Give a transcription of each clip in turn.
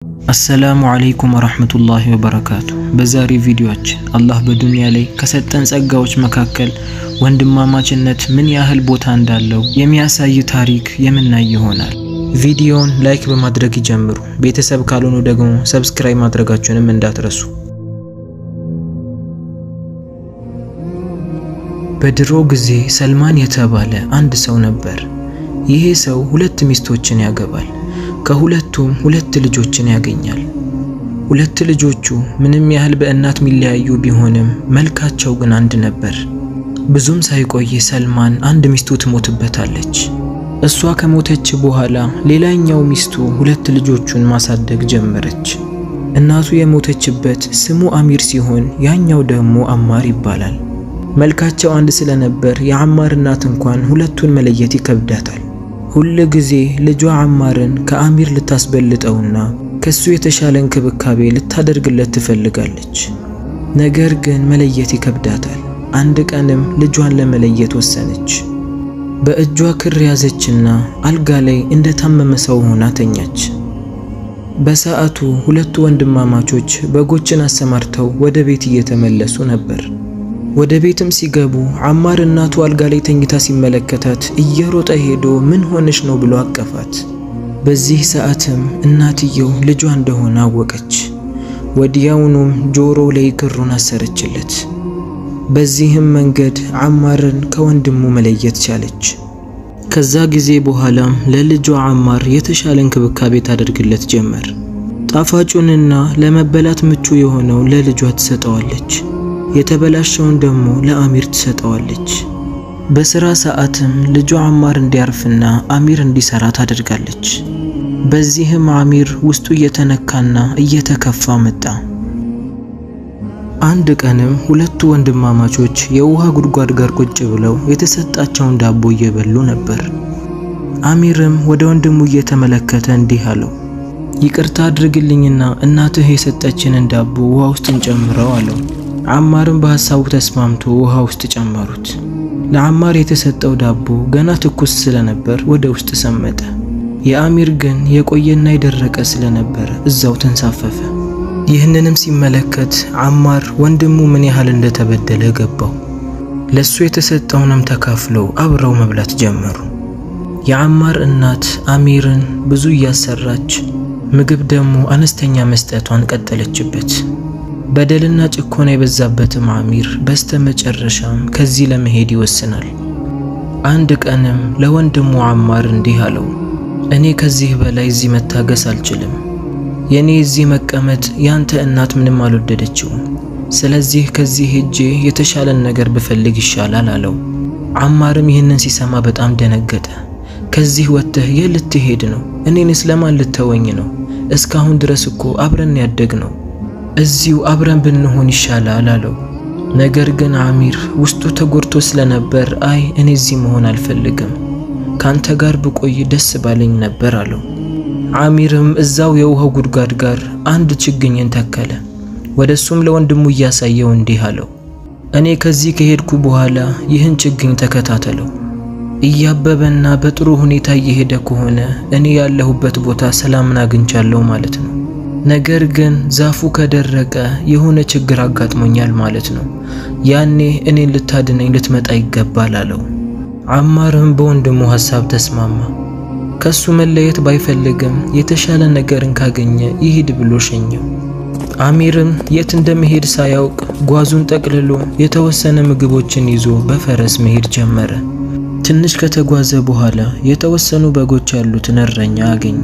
السلام عليكم ورحمة الله وبركاته بزاري فيديوهات الله بدنيا لي كسرتن ጸጋዎች መካከል ወንድማማችነት ምን ያህል ቦታ እንዳለው የሚያሳይ ታሪክ የምናይ ይሆናል። ቪዲዮውን ላይክ በማድረግ ይጀምሩ። ቤተሰብ ካልሆኑ ደግሞ ሰብስክራይብ ማድረጋችሁንም እንዳትረሱ። በድሮ ጊዜ ሰልማን የተባለ አንድ ሰው ነበር። ይሄ ሰው ሁለት ሚስቶችን ያገባል። ከሁለቱም ሁለት ልጆችን ያገኛል። ሁለት ልጆቹ ምንም ያህል በእናት ሚለያዩ ቢሆንም መልካቸው ግን አንድ ነበር። ብዙም ሳይቆይ ሰልማን አንድ ሚስቱ ትሞትበታለች። እሷ ከሞተች በኋላ ሌላኛው ሚስቱ ሁለት ልጆቹን ማሳደግ ጀመረች። እናቱ የሞተችበት ስሙ አሚር ሲሆን ያኛው ደግሞ አማር ይባላል። መልካቸው አንድ ስለነበር የአማር እናት እንኳን ሁለቱን መለየት ይከብዳታል። ሁሉ ጊዜ ልጇ አማርን ከአሚር ልታስበልጠውና ከሱ የተሻለ እንክብካቤ ልታደርግለት ትፈልጋለች። ነገር ግን መለየት ይከብዳታል። አንድ ቀንም ልጇን ለመለየት ወሰነች። በእጇ ክር ያዘችና አልጋ ላይ እንደታመመ ሰው ሆና ተኛች። በሰዓቱ ሁለቱ ወንድማማቾች በጎችን አሰማርተው ወደ ቤት እየተመለሱ ነበር። ወደ ቤትም ሲገቡ አማር እናቱ አልጋ ላይ ተኝታ ሲመለከታት እየሮጠ ሄዶ ምን ሆነሽ ነው ብሎ አቀፋት። በዚህ ሰዓትም እናትየው ልጇ እንደሆነ አወቀች። ወዲያውኑም ጆሮ ላይ ክሩን አሰረችለት። በዚህም መንገድ አማርን ከወንድሙ መለየት ቻለች። ከዛ ጊዜ በኋላም ለልጇ አማር የተሻለ እንክብካቤ ታደርግለት ጀመር። ጣፋጩንና ለመበላት ምቹ የሆነው ለልጇ ትሰጠዋለች። የተበላሸውን ደግሞ ለአሚር ትሰጠዋለች። በስራ ሰዓትም ልጇ አማር እንዲያርፍና አሚር እንዲሰራ ታደርጋለች። በዚህም አሚር ውስጡ እየተነካና እየተከፋ መጣ። አንድ ቀንም ሁለቱ ወንድማማቾች የውሃ ጉድጓድ ጋር ቁጭ ብለው የተሰጣቸውን ዳቦ እየበሉ ነበር። አሚርም ወደ ወንድሙ እየተመለከተ እንዲህ አለው፣ ይቅርታ አድርግልኝና እናትህ የሰጠችንን ዳቦ ውሃ ውስጥ እንጨምረው አለው። አማርም በሐሳቡ ተስማምቶ ውሃ ውስጥ ጨመሩት። ለአማር የተሰጠው ዳቦ ገና ትኩስ ስለነበር ወደ ውስጥ ሰመጠ። የአሚር ግን የቆየና የደረቀ ስለነበር እዛው ተንሳፈፈ። ይህንንም ሲመለከት አማር ወንድሙ ምን ያህል እንደተበደለ ገባው። ለሱ የተሰጠውንም ተካፍለው አብረው መብላት ጀመሩ። የአማር እናት አሚርን ብዙ እያሰራች ምግብ ደግሞ አነስተኛ መስጠቷን ቀጠለችበት። በደልና ጭቆና የበዛበትም አሚር በስተመጨረሻም ከዚህ ለመሄድ ይወስናል። አንድ ቀንም ለወንድሙ አማር እንዲህ አለው፣ እኔ ከዚህ በላይ እዚህ መታገስ አልችልም። የኔ እዚህ መቀመጥ ያንተ እናት ምንም አልወደደችውም። ስለዚህ ከዚህ ሄጄ የተሻለን ነገር ብፈልግ ይሻላል አለው። አማርም ይህንን ሲሰማ በጣም ደነገጠ። ከዚህ ወጥተህ የት ልትሄድ ነው? እኔንስ ለማን ልተወኝ ነው? እስካሁን ድረስ እኮ አብረን ያደግነው፣ እዚሁ አብረን ብንሆን ይሻላል አለው። ነገር ግን አሚር ውስጡ ተጎድቶ ስለነበር አይ እኔ እዚህ መሆን አልፈልግም፣ ካንተ ጋር ብቆይ ደስ ባለኝ ነበር አለው። አሚርም እዛው የውሃው ጉድጓድ ጋር አንድ ችግኝን ተከለ። ወደሱም ለወንድሙ እያሳየው እንዲህ አለው፣ እኔ ከዚህ ከሄድኩ በኋላ ይህን ችግኝ ተከታተለው። እያበበና በጥሩ ሁኔታ እየሄደ ከሆነ እኔ ያለሁበት ቦታ ሰላምን አግኝቻለሁ ማለት ነው። ነገር ግን ዛፉ ከደረቀ የሆነ ችግር አጋጥሞኛል ማለት ነው። ያኔ እኔን ልታድነኝ ልትመጣ ይገባል አለው። አማርም በወንድሙ ሐሳብ ተስማማ። ከሱ መለየት ባይፈልግም የተሻለ ነገርን ካገኘ ይሄድ ብሎ ሸኘው። አሚርም የት እንደመሄድ ሳያውቅ ጓዙን ጠቅልሎ የተወሰነ ምግቦችን ይዞ በፈረስ መሄድ ጀመረ። ትንሽ ከተጓዘ በኋላ የተወሰኑ በጎች ያሉትን እረኛ አገኘ።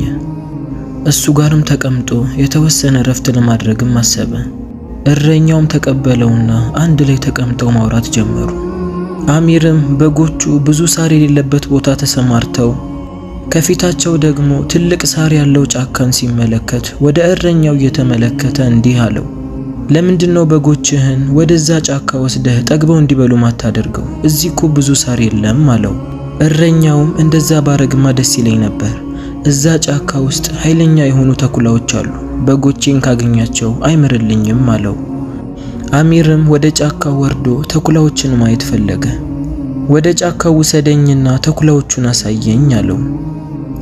እሱ ጋርም ተቀምጦ የተወሰነ ረፍት ለማድረግም አሰበ። እረኛውም ተቀበለውና አንድ ላይ ተቀምጠው ማውራት ጀመሩ። አሚርም በጎቹ ብዙ ሳር የሌለበት ቦታ ተሰማርተው ከፊታቸው ደግሞ ትልቅ ሳር ያለው ጫካን ሲመለከት ወደ እረኛው እየተመለከተ እንዲህ አለው፣ ለምንድነው በጎችህን ወደዛ ጫካ ወስደህ ጠግበው እንዲበሉ ማታደርገው? እዚህ እኮ ብዙ ሳር የለም አለው። እረኛውም እንደዛ ባረግማ ደስ ይለኝ ነበር፣ እዛ ጫካ ውስጥ ኃይለኛ የሆኑ ተኩላዎች አሉ፣ በጎቼን ካገኛቸው አይምርልኝም አለው። አሚርም ወደ ጫካው ወርዶ ተኩላዎችን ማየት ፈለገ። ወደ ጫካው ውሰደኝና ተኩላዎቹን አሳየኝ አለው።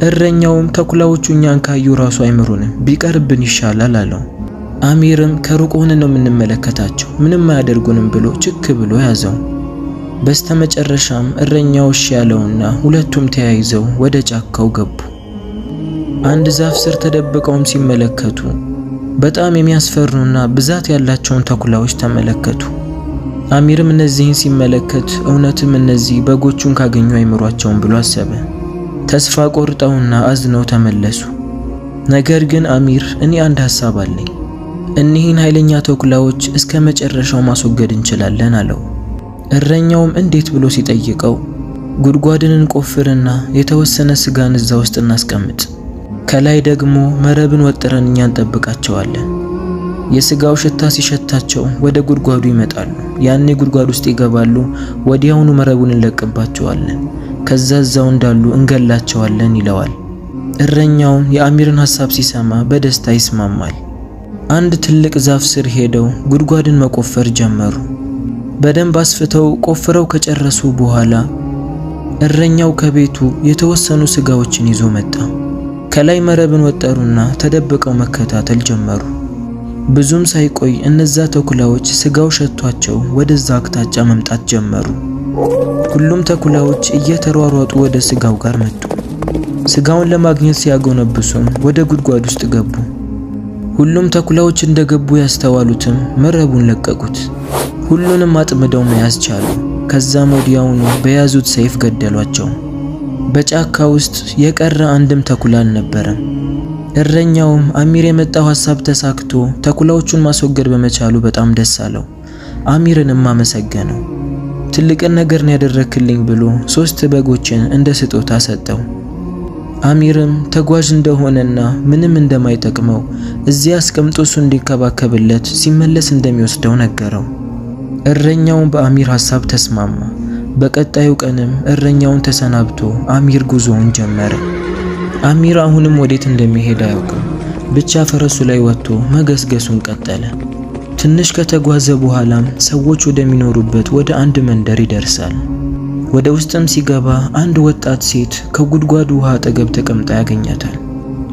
እረኛውም ተኩላዎቹ እኛን ካዩ ራሱ አይምሩንም፣ ቢቀርብን ይሻላል አለው። አሚርም ከሩቅ ሆነን ነው የምንመለከታቸው፣ ምንም አያደርጉንም ብሎ ችክ ብሎ ያዘው። በስተመጨረሻም እረኛው እሺ ያለውና ሁለቱም ተያይዘው ወደ ጫካው ገቡ። አንድ ዛፍ ስር ተደብቀውም ሲመለከቱ በጣም የሚያስፈሩና ብዛት ያላቸውን ተኩላዎች ተመለከቱ። አሚርም እነዚህን ሲመለከት እውነትም እነዚህ በጎቹን ካገኙ አይምሯቸውም ብሎ አሰበ። ተስፋ ቆርጠውና አዝነው ተመለሱ። ነገር ግን አሚር እኔ አንድ ሐሳብ አለኝ፣ እኒህን ኃይለኛ ተኩላዎች እስከ መጨረሻው ማስወገድ እንችላለን አለው። እረኛውም እንዴት ብሎ ሲጠይቀው ጉድጓድን እንቆፍርና የተወሰነ ስጋን እዛ ውስጥ እናስቀምጥ፣ ከላይ ደግሞ መረብን ወጥረን እኛ እንጠብቃቸዋለን። የስጋው ሽታ ሲሸታቸው ወደ ጉድጓዱ ይመጣሉ። ያኔ ጉድጓድ ውስጥ ይገባሉ። ወዲያውኑ መረቡን እንለቅባቸዋለን። ከዛ እዛው እንዳሉ እንገላቸዋለን ይለዋል። እረኛውም የአሚርን ሐሳብ ሲሰማ በደስታ ይስማማል። አንድ ትልቅ ዛፍ ስር ሄደው ጉድጓድን መቆፈር ጀመሩ። በደንብ አስፍተው ቆፍረው ከጨረሱ በኋላ እረኛው ከቤቱ የተወሰኑ ስጋዎችን ይዞ መጣ። ከላይ መረብን ወጠሩና ተደብቀው መከታተል ጀመሩ። ብዙም ሳይቆይ እነዛ ተኩላዎች ስጋው ሸቷቸው ወደዛ አቅጣጫ መምጣት ጀመሩ። ሁሉም ተኩላዎች እየተሯሯጡ ወደ ስጋው ጋር መጡ። ስጋውን ለማግኘት ሲያጎነብሱም ወደ ጉድጓድ ውስጥ ገቡ። ሁሉም ተኩላዎች እንደገቡ ያስተዋሉትም መረቡን ለቀቁት። ሁሉንም አጥምደው መያዝ ቻሉ። ከዛም ወዲያውኑ በያዙት ሰይፍ ገደሏቸው። በጫካ ውስጥ የቀረ አንድም ተኩላ አልነበረም። እረኛውም አሚር የመጣው ሐሳብ ተሳክቶ ተኩላዎቹን ማስወገድ በመቻሉ በጣም ደስ አለው። አሚርንም አመሰገነው። ትልቅን ነገር ነው ያደረክልኝ ብሎ 3 በጎችን እንደ ስጦታ ሰጠው። አሚርም ተጓዥ እንደሆነና ምንም እንደማይጠቅመው እዚያ አስቀምጦ እሱ እንዲከባከብለት ሲመለስ እንደሚወስደው ነገረው። እረኛውን በአሚር ሐሳብ ተስማማ። በቀጣዩ ቀንም እረኛውን ተሰናብቶ አሚር ጉዞውን ጀመረ። አሚር አሁንም ወዴት እንደሚሄድ አያውቅም። ብቻ ፈረሱ ላይ ወጥቶ መገስገሱን ቀጠለ። ትንሽ ከተጓዘ በኋላም ሰዎች ወደሚኖሩበት ወደ አንድ መንደር ይደርሳል። ወደ ውስጥም ሲገባ አንድ ወጣት ሴት ከጉድጓዱ ውሃ አጠገብ ተቀምጣ ያገኛታል።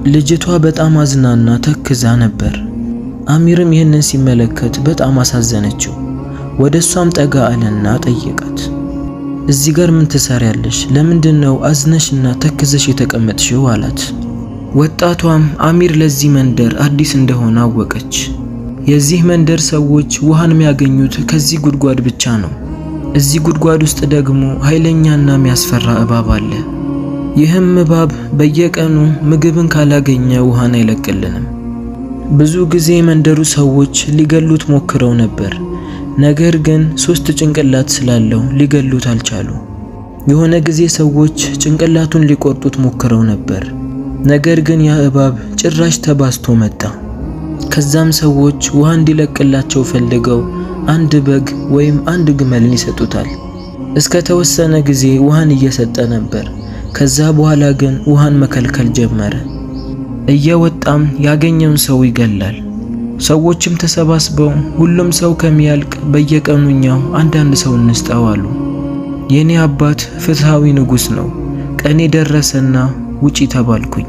ልጅቷ በጣም አዝናና ተክዛ ነበር። አሚርም ይህንን ሲመለከት በጣም አሳዘነችው። ወደሷም ጠጋ አለና ጠየቃት። እዚህ ጋር ምን ትሰሪያለሽ? ለምንድነው አዝነሽና ተክዘሽ የተቀመጥሽው? አላት። ወጣቷም አሚር ለዚህ መንደር አዲስ እንደሆነ አወቀች። የዚህ መንደር ሰዎች ውሃን የሚያገኙት ከዚህ ጉድጓድ ብቻ ነው። እዚህ ጉድጓድ ውስጥ ደግሞ ኃይለኛና የሚያስፈራ እባብ አለ። ይህም እባብ በየቀኑ ምግብን ካላገኘ ውሃን አይለቅልንም። ብዙ ጊዜ መንደሩ ሰዎች ሊገሉት ሞክረው ነበር። ነገር ግን 3 ጭንቅላት ስላለው ሊገሉት አልቻሉ። የሆነ ጊዜ ሰዎች ጭንቅላቱን ሊቆርጡት ሞክረው ነበር። ነገር ግን ያ እባብ ጭራሽ ተባስቶ መጣ። ከዛም ሰዎች ውሃ እንዲለቅላቸው ፈልገው አንድ በግ ወይም አንድ ግመልን ይሰጡታል። እስከ ተወሰነ ጊዜ ውሃን እየሰጠ ነበር። ከዛ በኋላ ግን ውሃን መከልከል ጀመረ። እየወጣም ያገኘውን ሰው ይገላል። ሰዎችም ተሰባስበው ሁሉም ሰው ከሚያልቅ በየቀኑኛው አንዳንድ ሰው እንስጠው አሉ። የኔ አባት ፍትሃዊ ንጉስ ነው። ቀኔ ደረሰና ውጪ ተባልኩኝ።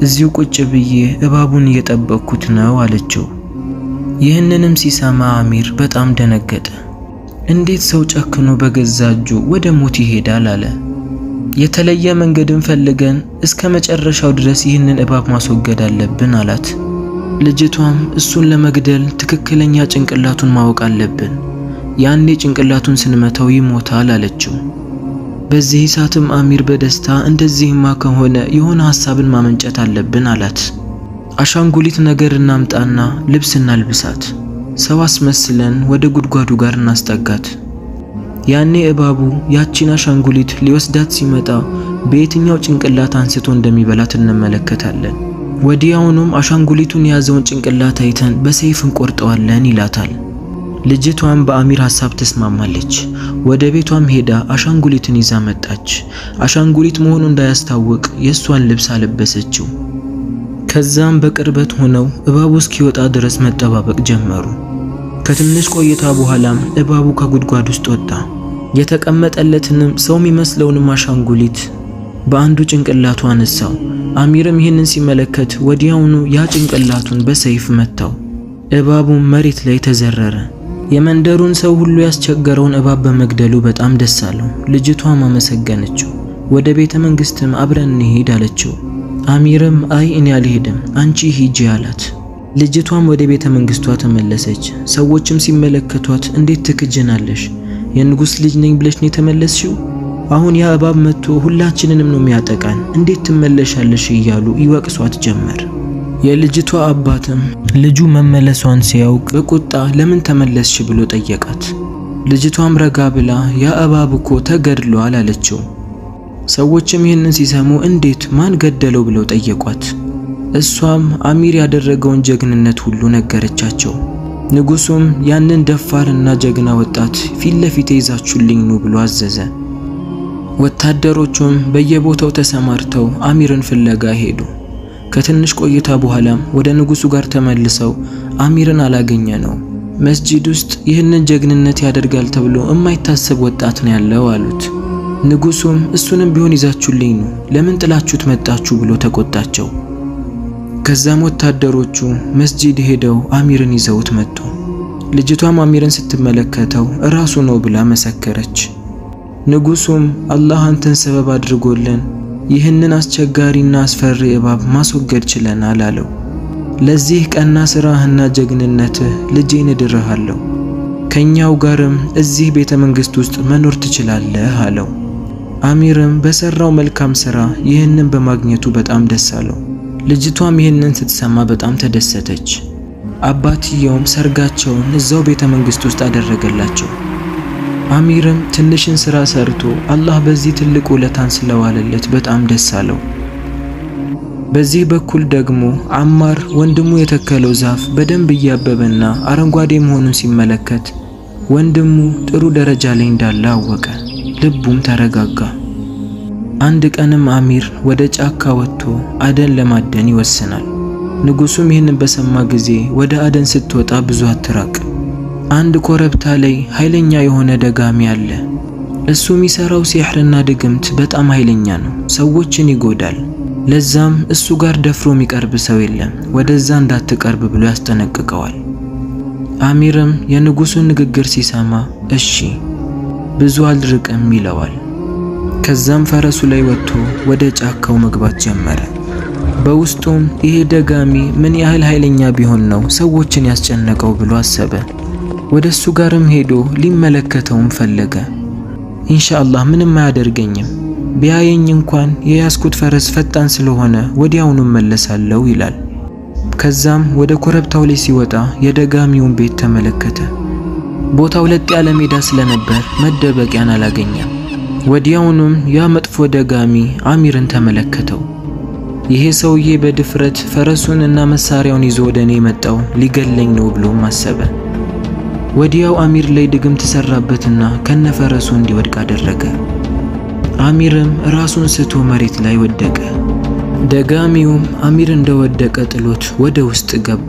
እዚሁ ቁጭ ብዬ እባቡን እየጠበቅኩት ነው አለችው። ይህንንም ሲሰማ አሚር በጣም ደነገጠ። እንዴት ሰው ጨክኖ በገዛ እጁ ወደ ሞት ይሄዳል አለ። የተለየ መንገድን ፈልገን እስከ መጨረሻው ድረስ ይህንን እባብ ማስወገድ አለብን አላት። ልጅቷም እሱን ለመግደል ትክክለኛ ጭንቅላቱን ማወቅ አለብን፣ ያኔ ጭንቅላቱን ስንመታው ይሞታል አለችው። በዚህ ሰዓትም አሚር በደስታ እንደዚህማ ከሆነ የሆነ ሐሳብን ማመንጨት አለብን አላት። አሻንጉሊት ነገር እናምጣና ልብስ እናልብሳት፣ ሰው አስመስለን ወደ ጉድጓዱ ጋር እናስጠጋት። ያኔ እባቡ ያቺን አሻንጉሊት ሊወስዳት ሲመጣ በየትኛው ጭንቅላት አንስቶ እንደሚበላት እንመለከታለን። ወዲያውኑም አሻንጉሊቱን የያዘውን ጭንቅላት አይተን በሰይፍ እንቆርጠዋለን ይላታል። ልጅቷም በአሚር ሐሳብ ተስማማለች። ወደ ቤቷም ሄዳ አሻንጉሊትን ይዛ መጣች። አሻንጉሊት መሆኑ እንዳያስታውቅ የሷን ልብስ አለበሰችው። ከዛም በቅርበት ሆነው እባቡ እስኪወጣ ድረስ መጠባበቅ ጀመሩ። ከትንሽ ቆይታ በኋላም እባቡ ከጉድጓድ ውስጥ ወጣ። የተቀመጠለትንም ሰው የሚመስለውንም አሻንጉሊት በአንዱ ጭንቅላቱ አነሳው። አሚርም ይህንን ሲመለከት ወዲያውኑ ያ ጭንቅላቱን በሰይፍ መታው። እባቡም መሬት ላይ ተዘረረ። የመንደሩን ሰው ሁሉ ያስቸገረውን እባብ በመግደሉ በጣም ደስ አለው። ልጅቷም አመሰገነችው። ወደ ቤተ መንግስትም አብረን እንሂድ አለችው። አሚርም አይ እኔ አልሄድም አንቺ ሂጂ አላት። ልጅቷም ወደ ቤተ መንግስቷ ተመለሰች። ሰዎችም ሲመለከቷት እንዴት ትክጅናለሽ? የንጉስ ልጅ ነኝ ብለሽ ነው የተመለስሽው? አሁን ያ እባብ መጥቶ ሁላችንንም ነው የሚያጠቃን፣ እንዴት ትመለሻለሽ? እያሉ ይወቅሷት ጀመር። የልጅቷ አባትም ልጁ መመለሷን ሲያውቅ በቁጣ ለምን ተመለስሽ ብሎ ጠየቃት። ልጅቷም ረጋ ብላ ያ እባብ እኮ ተገድሏል አለችው። ሰዎችም ይህንን ሲሰሙ እንዴት ማን ገደለው ብለው ጠየቋት። እሷም አሚር ያደረገውን ጀግንነት ሁሉ ነገረቻቸው። ንጉሱም ያንን ደፋርና ጀግና ወጣት ፊት ለፊት ይዛችሁልኝ ነው ብሎ አዘዘ። ወታደሮቹም በየቦታው ተሰማርተው አሚርን ፍለጋ ሄዱ። ከትንሽ ቆይታ በኋላም ወደ ንጉሱ ጋር ተመልሰው አሚርን አላገኘነው፣ መስጂድ ውስጥ ይህንን ጀግንነት ያደርጋል ተብሎ የማይታሰብ ወጣት ነው ያለው አሉት። ንጉሱም እሱንም ቢሆን ይዛችሁልኝ ነው ለምን ጥላችሁት መጣችሁ ብሎ ተቆጣቸው። ከዛም ወታደሮቹ መስጂድ ሄደው አሚርን ይዘውት መጡ። ልጅቷም አሚርን ስትመለከተው ራሱ ነው ብላ መሰከረች። ንጉሱም አላህ አንተን ሰበብ አድርጎልን ይህንን አስቸጋሪና አስፈሪ እባብ ማስወገድ ችለናል አለው። ለዚህ ቀና ስራህና ጀግንነትህ ልጄን እድርሃለሁ፣ ከኛው ጋርም እዚህ ቤተ መንግስት ውስጥ መኖር ትችላለህ አለው። አሚርም በሰራው መልካም ስራ ይህንን በማግኘቱ በጣም ደስ አለው። ልጅቷም ይህንን ስትሰማ በጣም ተደሰተች። አባትየውም ሰርጋቸውን እዛው ቤተ መንግስት ውስጥ አደረገላቸው። አሚርም ትንሽን ስራ ሰርቶ አላህ በዚህ ትልቅ ውለታን ስለዋለለት በጣም ደስ አለው። በዚህ በኩል ደግሞ አማር ወንድሙ የተከለው ዛፍ በደንብ እያበበና አረንጓዴ መሆኑን ሲመለከት ወንድሙ ጥሩ ደረጃ ላይ እንዳለ አወቀ። ልቡም ተረጋጋ። አንድ ቀንም አሚር ወደ ጫካ ወጥቶ አደን ለማደን ይወስናል። ንጉሱም ይህንን በሰማ ጊዜ ወደ አደን ስትወጣ ብዙ አትራቅ፣ አንድ ኮረብታ ላይ ኃይለኛ የሆነ ደጋሚ አለ። እሱ የሚሰራው ሲሕርና ድግምት በጣም ኃይለኛ ነው፣ ሰዎችን ይጎዳል። ለዛም እሱ ጋር ደፍሮ የሚቀርብ ሰው የለም፣ ወደዛ እንዳትቀርብ ብሎ ያስጠነቅቀዋል። አሚርም የንጉሱን ንግግር ሲሰማ እሺ ብዙ አልርቅም ይለዋል። ከዛም ፈረሱ ላይ ወጥቶ ወደ ጫካው መግባት ጀመረ። በውስጡም ይሄ ደጋሚ ምን ያህል ኃይለኛ ቢሆን ነው ሰዎችን ያስጨነቀው ብሎ አሰበ። ወደሱ ጋርም ሄዶ ሊመለከተውም ፈለገ። ኢንሻአላህ ምንም አያደርገኝም፣ ቢያየኝ እንኳን የያዝኩት ፈረስ ፈጣን ስለሆነ ወዲያውኑ መለሳለሁ ይላል። ከዛም ወደ ኮረብታው ላይ ሲወጣ የደጋሚውን ቤት ተመለከተ። ቦታው ለጥ ያለ ሜዳ ስለነበር መደበቂያን አላገኘም። ወዲያውኑም ያ መጥፎ ደጋሚ አሚርን ተመለከተው። ይሄ ሰውዬ በድፍረት ፈረሱን እና መሳሪያውን ይዞ ወደኔ መጣው ሊገለኝ ነው ብሎም አሰበ። ወዲያው አሚር ላይ ድግምት ተሰራበትና ከነፈረሱ እንዲወድቅ አደረገ። አሚርም ራሱን ስቶ መሬት ላይ ወደቀ። ደጋሚውም አሚር እንደወደቀ ጥሎት ወደ ውስጥ ገባ።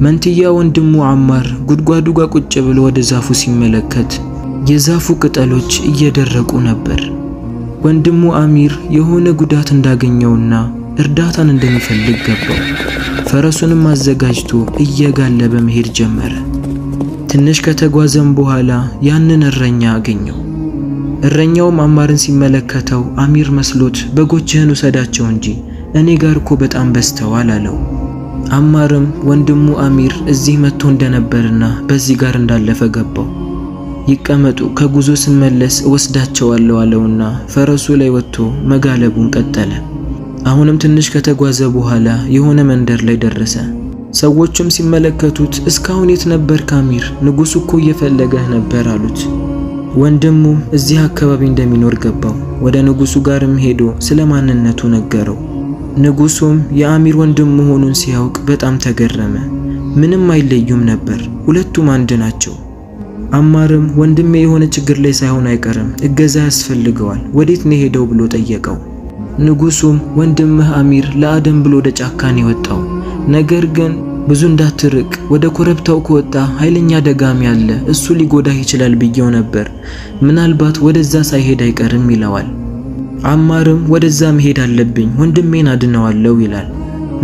መንትያ ወንድሙ አማር ጉድጓዱ ጋር ቁጭ ብሎ ወደ ዛፉ ሲመለከት የዛፉ ቅጠሎች እየደረቁ ነበር። ወንድሙ አሚር የሆነ ጉዳት እንዳገኘውና እርዳታን እንደሚፈልግ ገባው። ፈረሱንም አዘጋጅቶ እየጋለበ መሄድ ጀመረ። ትንሽ ከተጓዘም በኋላ ያንን እረኛ አገኘው። እረኛውም አማርን ሲመለከተው አሚር መስሎት በጎችህን ውሰዳቸው እንጂ እኔ ጋር እኮ በጣም በዝተዋል አለው። አማርም ወንድሙ አሚር እዚህ መጥቶ እንደነበርና በዚህ ጋር እንዳለፈ ገባው። ይቀመጡ ከጉዞ ስመለስ ወስዳቸዋለሁ አለውና ፈረሱ ላይ ወጥቶ መጋለቡን ቀጠለ። አሁንም ትንሽ ከተጓዘ በኋላ የሆነ መንደር ላይ ደረሰ። ሰዎችም ሲመለከቱት እስካሁን የት ነበርክ አሚር? ንጉሱ እኮ እየፈለገህ ነበር አሉት። ወንድሙም እዚህ አካባቢ እንደሚኖር ገባው። ወደ ንጉሱ ጋርም ሄዶ ስለ ማንነቱ ነገረው። ንጉሱም የአሚር ወንድም መሆኑን ሲያውቅ በጣም ተገረመ። ምንም አይለዩም ነበር፣ ሁለቱም አንድ ናቸው። አማርም ወንድሜ የሆነ ችግር ላይ ሳይሆን አይቀርም፣ እገዛ ያስፈልገዋል፣ ወዴት ነው ሄደው ብሎ ጠየቀው። ንጉሱም ወንድምህ አሚር ለአደን ብሎ ወደ ጫካ ነው የወጣው፣ ነገር ግን ብዙ እንዳትርቅ፣ ወደ ኮረብታው ከወጣ ኃይለኛ ደጋሚ አለ፣ እሱ ሊጎዳህ ይችላል ብየው ነበር። ምናልባት ወደዛ ሳይሄድ አይቀርም ይለዋል። አማርም ወደዛ መሄድ አለብኝ፣ ወንድሜን አድነዋለሁ ይላል።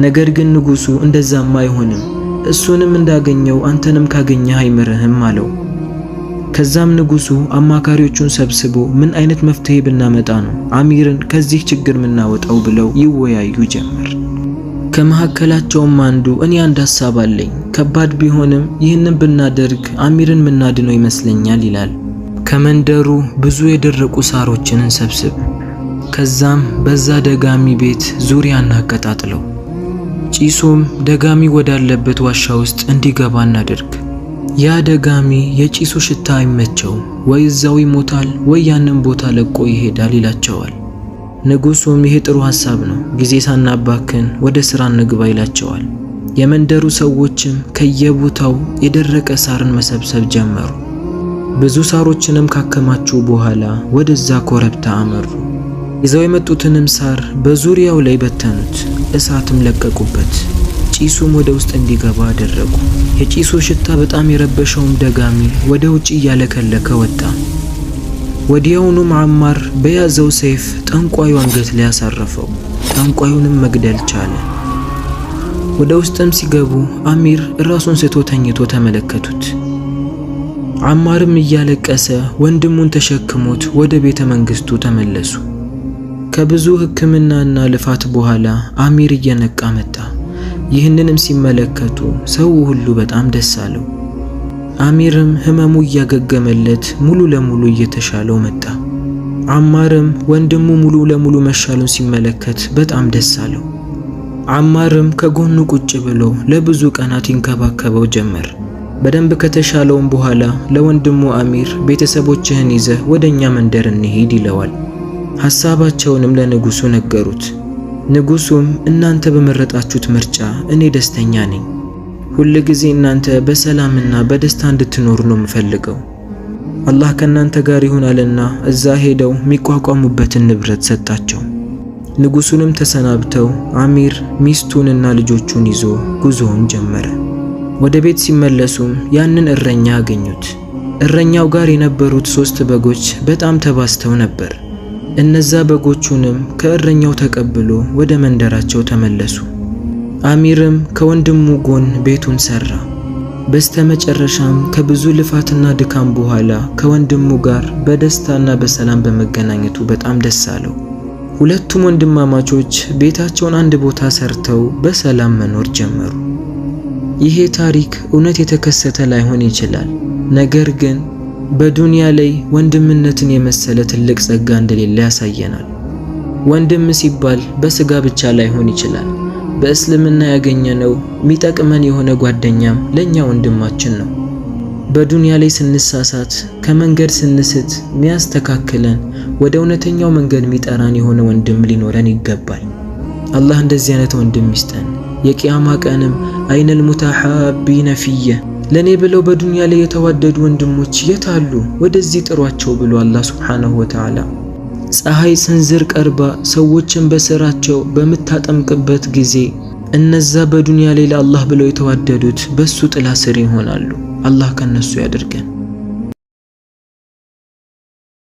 ነገር ግን ንጉሱ እንደዛማ አይሆንም፣ እሱንም እንዳገኘው አንተንም ካገኘህ አይምርህም አለው። ከዛም ንጉሱ አማካሪዎቹን ሰብስቦ ምን አይነት መፍትሄ ብናመጣ ነው አሚርን ከዚህ ችግር ምናወጣው ብለው ይወያዩ ጀመር። ከመሐከላቸውም አንዱ እኔ አንድ ሐሳብ አለኝ፣ ከባድ ቢሆንም ይህንን ብናደርግ አሚርን ምናድነው ይመስለኛል ይላል። ከመንደሩ ብዙ የደረቁ ሳሮችን እንሰብስብ፣ ከዛም በዛ ደጋሚ ቤት ዙሪያ እናቀጣጥለው፣ ጪሱም ደጋሚ ወዳለበት ዋሻ ውስጥ እንዲገባ እናደርግ። ያ ደጋሚ የጪሱ ሽታ አይመቸው፣ ወይ እዛው ይሞታል ወይ ያንን ቦታ ለቆ ይሄዳል ይላቸዋል። ንጉሱም ይሄ ጥሩ ሐሳብ ነው፣ ጊዜ ሳናባክን ወደ ስራ እንግባ ይላቸዋል። የመንደሩ ሰዎችም ከየቦታው የደረቀ ሳርን መሰብሰብ ጀመሩ። ብዙ ሳሮችንም ካከማቹ በኋላ ወደዛ ኮረብታ አመሩ። ይዘው የመጡትንም ሳር በዙሪያው ላይ በተኑት፣ እሳትም ለቀቁበት። ጪሱም ወደ ውስጥ እንዲገባ አደረጉ። የጪሱ ሽታ በጣም የረበሸውም ደጋሚ ወደ ውጭ እያለከለከ ወጣ። ወዲያውኑም አማር በያዘው ሰይፍ ጠንቋዩ አንገት ላይ ያሳረፈው፣ ጠንቋዩንም መግደል ቻለ። ወደ ውስጥም ሲገቡ አሚር ራሱን ስቶ ተኝቶ ተመለከቱት። አማርም እያለቀሰ ወንድሙን ተሸክሞት ወደ ቤተ መንግስቱ ተመለሱ። ከብዙ ሕክምናና ልፋት በኋላ አሚር እየነቃ መጣ። ይህንንም ሲመለከቱ ሰው ሁሉ በጣም ደስ አለው። አሚርም ህመሙ እያገገመለት ሙሉ ለሙሉ እየተሻለው መጣ። አማርም ወንድሙ ሙሉ ለሙሉ መሻሉን ሲመለከት በጣም ደስ አለው። አማርም ከጎኑ ቁጭ ብሎ ለብዙ ቀናት ይንከባከበው ጀመር። በደንብ ከተሻለውም በኋላ ለወንድሙ አሚር ቤተሰቦችህን ይዘህ ወደኛ መንደር እንሂድ ይለዋል። ሐሳባቸውንም ለንጉሱ ነገሩት። ንጉሱም እናንተ በመረጣችሁት ምርጫ እኔ ደስተኛ ነኝ፣ ሁሉ ጊዜ እናንተ በሰላምና በደስታ እንድትኖሩ ነው የምፈልገው። አላህ ከናንተ ጋር ይሁናልና እዛ ሄደው የሚቋቋሙበትን ንብረት ሰጣቸው። ንጉሱንም ተሰናብተው አሚር ሚስቱንና ልጆቹን ይዞ ጉዞውን ጀመረ። ወደ ቤት ሲመለሱም ያንን እረኛ አገኙት። እረኛው ጋር የነበሩት 3 በጎች በጣም ተባስተው ነበር። እነዛ በጎቹንም ከእረኛው ተቀብሎ ወደ መንደራቸው ተመለሱ። አሚርም ከወንድሙ ጎን ቤቱን ሰራ። በስተመጨረሻም ከብዙ ልፋትና ድካም በኋላ ከወንድሙ ጋር በደስታና በሰላም በመገናኘቱ በጣም ደስ አለው። ሁለቱም ወንድማማቾች ቤታቸውን አንድ ቦታ ሰርተው በሰላም መኖር ጀመሩ። ይሄ ታሪክ እውነት የተከሰተ ላይሆን ይችላል፣ ነገር ግን በዱንያ ላይ ወንድምነትን የመሰለ ትልቅ ጸጋ እንደሌለ ያሳየናል። ወንድም ሲባል በስጋ ብቻ ላይሆን ይችላል። በእስልምና ያገኘነው የሚጠቅመን የሆነ ጓደኛም ለኛ ወንድማችን ነው። በዱንያ ላይ ስንሳሳት፣ ከመንገድ ስንስት ሚያስተካክለን፣ ወደ እውነተኛው መንገድ ሚጠራን የሆነ ወንድም ሊኖረን ይገባል። አላህ እንደዚህ አይነት ወንድም ይስጠን። የቂያማ ቀንም አይነል ሙተሐቢነ ፊየ፣ ለኔ ብለው በዱንያ ላይ የተዋደዱ ወንድሞች የታሉ ወደዚህ ጥሯቸው ብሎ አላህ ሱብሓነሁ ወተዓላ ፀሐይ ስንዝር ቀርባ ሰዎችን በስራቸው በምታጠምቅበት ጊዜ እነዛ በዱንያ ላይ ለአላህ ብለው የተዋደዱት በሱ ጥላ ስር ይሆናሉ። አላህ ከነሱ ያድርገን።